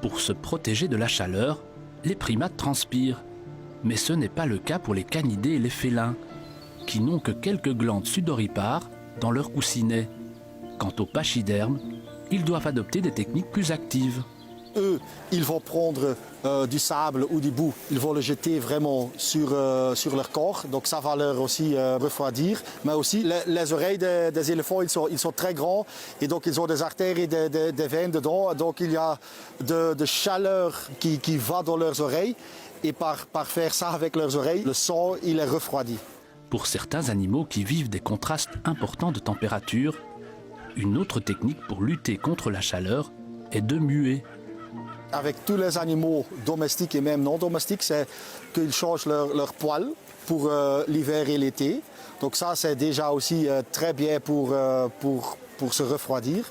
Pour se protéger de la chaleur, les primates transpirent. Mais ce n'est pas le cas pour les canidés et les félins, qui n'ont que quelques glandes sudoripares dans leur coussinet. Quant aux pachydermes, ils doivent adopter des techniques plus actives. Eux, ils vont prendre du sable ou du boue, ils vont le jeter vraiment sur leur corps, donc ça va leur aussi refroidir. Mais aussi, les oreilles des éléphants, ils sont très grands et donc ils ont des artères et des veines dedans. Donc il y a de chaleur qui va dans leurs oreilles et par faire ça avec leurs oreilles, le sang, il est refroidi. Pour certains animaux qui vivent des contrastes importants de température, une autre technique pour lutter contre la chaleur est de muer. Avec tous les animaux domestiques et même non domestiques, c'est qu'ils changent leur poil pour l'hiver et l'été. Donc ça, c'est déjà aussi très bien pour se refroidir.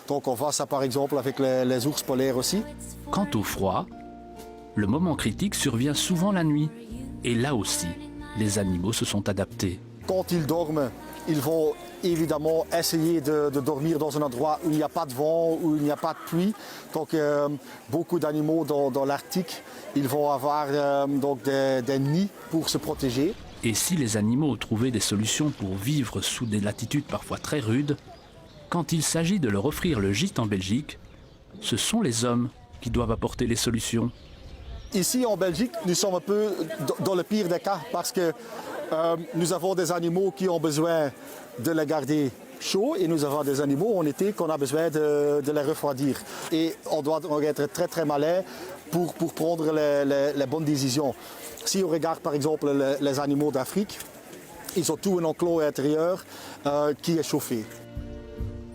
Donc on voit ça par exemple avec les ours polaires aussi. Quant au froid, le moment critique survient souvent la nuit. Et là aussi, les animaux se sont adaptés. Quand ils dorment, ils vont évidemment essayer de dormir dans un endroit où il n'y a pas de vent, où il n'y a pas de pluie. Donc beaucoup d'animaux dans l'Arctique, ils vont avoir donc des nids pour se protéger. Et si les animaux trouvaient des solutions pour vivre sous des latitudes parfois très rudes, quand il s'agit de leur offrir le gîte en Belgique, ce sont les hommes qui doivent apporter les solutions. Ici en Belgique, nous sommes un peu dans le pire des cas parce que nous avons des animaux qui ont besoin de les garder chauds et nous avons des animaux en été qu'on a besoin de les refroidir. Et on doit être très très malin pour prendre les bonnes décisions. Si on regarde par exemple les animaux d'Afrique, ils ont tout un enclos intérieur qui est chauffé.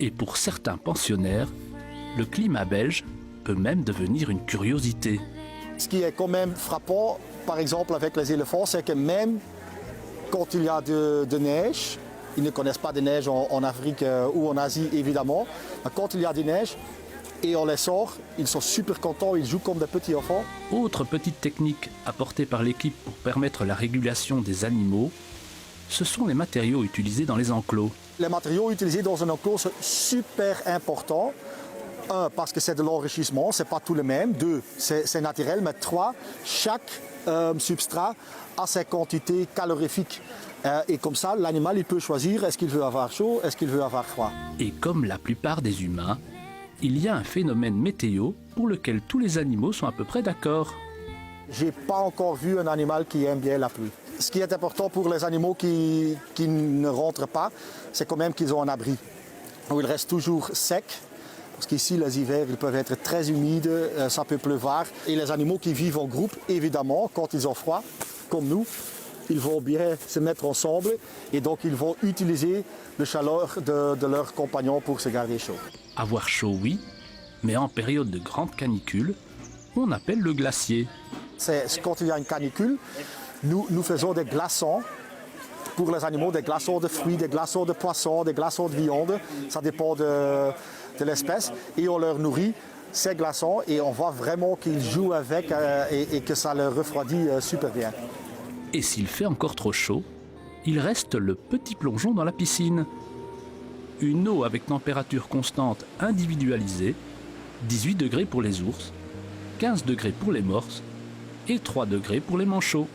Et pour certains pensionnaires, le climat belge peut même devenir une curiosité. Ce qui est quand même frappant, par exemple avec les éléphants, c'est que même quand il y a de neige, ils ne connaissent pas de neige en Afrique ou en Asie évidemment, mais quand il y a des neiges et on les sort, ils sont super contents, ils jouent comme des petits enfants. Autre petite technique apportée par l'équipe pour permettre la régulation des animaux, ce sont les matériaux utilisés dans les enclos. Les matériaux utilisés dans un enclos sont super importants. 1, parce que c'est de l'enrichissement, ce n'est pas tout le même. 2, c'est naturel. Mais 3, chaque substrat a ses quantités calorifiques. Et comme ça, l'animal il peut choisir est-ce qu'il veut avoir chaud, est-ce qu'il veut avoir froid. Et comme la plupart des humains, il y a un phénomène météo pour lequel tous les animaux sont à peu près d'accord. Je n'ai pas encore vu un animal qui aime bien la pluie. Ce qui est important pour les animaux qui ne rentrent pas, c'est quand même qu'ils ont un abri, où ils restent toujours secs. Parce qu'ici, les hivers, ils peuvent être très humides, ça peut pleuvoir. Et les animaux qui vivent en groupe, évidemment, quand ils ont froid, comme nous, ils vont bien se mettre ensemble et donc ils vont utiliser la chaleur de leurs compagnons pour se garder chaud. Avoir chaud, oui, mais en période de grande canicule, on appelle le glacier. Quand il y a une canicule, nous faisons des glaçons pour les animaux, des glaçons de fruits, des glaçons de poissons, des glaçons de viande. Ça dépend de l'espèce. Et on leur nourrit ces glaçons et on voit vraiment qu'ils jouent avec et que ça leur refroidit super bien. Et s'il fait encore trop chaud, il reste le petit plongeon dans la piscine. Une eau avec température constante individualisée, 18 degrés pour les ours, 15 degrés pour les morses et 3 degrés pour les manchots.